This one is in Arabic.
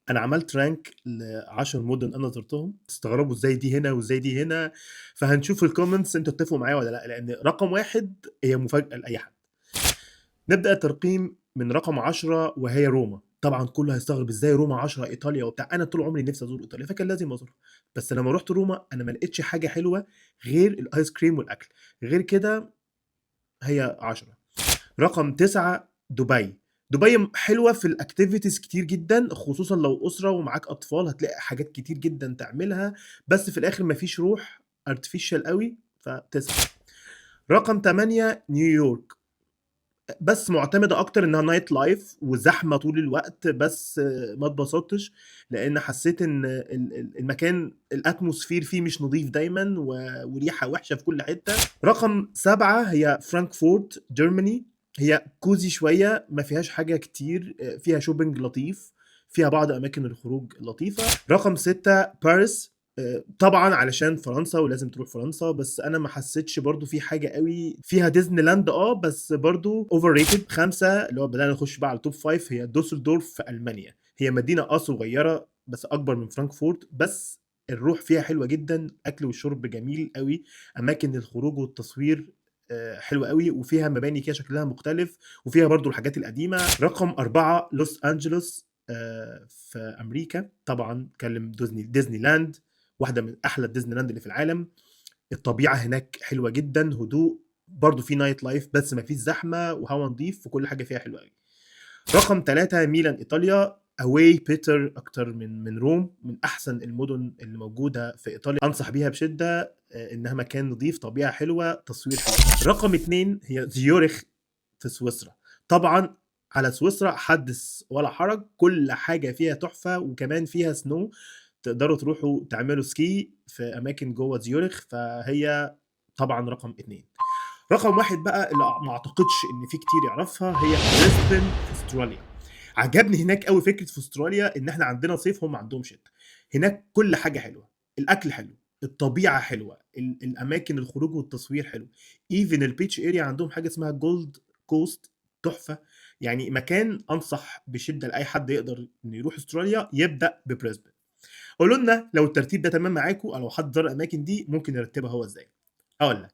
أنا عملت rank ل10 مُدن أنا زُرتهم، تستغربوا إزاي دي هنا وإزاي دي هنا، فهنشوف الcomments أنتم تتفقوا معايا والّا لأ، لإن رقم 1 هي مفاجأة لأي حد. نبدأ الترقيم من رقم 10 وهي روما، طبعًا كُلّه هيستغرب إزاي روما 10 إيطاليا وبتاع، أنا طول عمري نِفْسي أزور إيطاليا، فكان لازم أزورها، بس لمّا رُحت روما أنا ما لقيتش حاجة حلوة غير الice cream والأكل، غير كده هي 10. رقم 9 دبي. دبي حلوة في الactivities كتير جدًا، خصوصًا لو أسرة ومعاك أطفال هتلاقي حاجات كتير جدًا تعملها، بس في الآخر ما فيش روح artificial أوي، ف9. رقم 8 نيويورك، بس مُعتمدة أكتر إنها night life وزحمة طول الوقت، بس ما اتبسطتش، لإن حسيت إن المكان الatmosphere فيه مش نضيف دايمًا وريحة وحشة في كل حتة. رقم 7 هي فرانكفورت Germany، هي cozy شوية، ما فيهاش حاجة كتير، فيها shopping لطيف، فيها بعض أماكن الخروج لطيفة. رقم 6 باريس، طبعًا علشان فرنسا ولازم تروح فرنسا، بس أنا ما حسيتش برضه في حاجة أوي، فيها ديزني لاند بس برضه overrated. 5 اللي هو بدأنا نخش بقى على الtop 5 هي دوسلدورف في ألمانيا، هي مدينة صغيرة بس أكبر من فرانكفورت، بس الروح فيها حلوة جدًا، أكل والشرب جميل أوي، أماكن الخروج والتصوير حلوة أوي، وفيها مباني كده شكلها مختلف، وفيها برضه الحاجات القديمة. رقم 4 لوس أنجلوس في أمريكا، طبعًا اتكلم ديزني لاند، واحدة من أحلى الديزني لاند اللي في العالم، الطبيعة هناك حلوة جدًا، هدوء، برضه في night life بس ما فيش زحمة وهوا نضيف وكل حاجة فيها حلوة أوي. رقم 3 ميلان إيطاليا، away better أكتر من روم، من أحسن المدن اللي موجودة في إيطاليا، أنصح بيها بشدة، إنها مكان نضيف، طبيعة حلوة، تصوير حلو. رقم 2 هي زيورخ في سويسرا، طبعًا على سويسرا حدث ولا حرج، كل حاجة فيها تحفة وكمان فيها snow، تقدروا تروحوا تعملوا ski في أماكن جوّه زيورخ، فهي طبعًا رقم 2. رقم 1 بقى اللي ما أعتقدش إن في كتير يعرفها هي بريسبن في أستراليا. عجبني هناك أوي فكرة في أستراليا إن إحنا عندنا صيف هم عندهم شتا. هناك كل حاجة حلوة، الأكل حلو، الطبيعة حلوة، الأماكن الخروج والتصوير حلو. even الbeach area عندهم حاجة اسمها Gold Coast تحفة، يعني مكان أنصح بشدة لأي حد يقدر إنه يروح أستراليا يبدأ ببريسبن. قولوا لنا لو الترتيب ده تمام معاكم، أو لو حد زار الأماكن دي ممكن يرتبها هو إزاي. هاقول لك.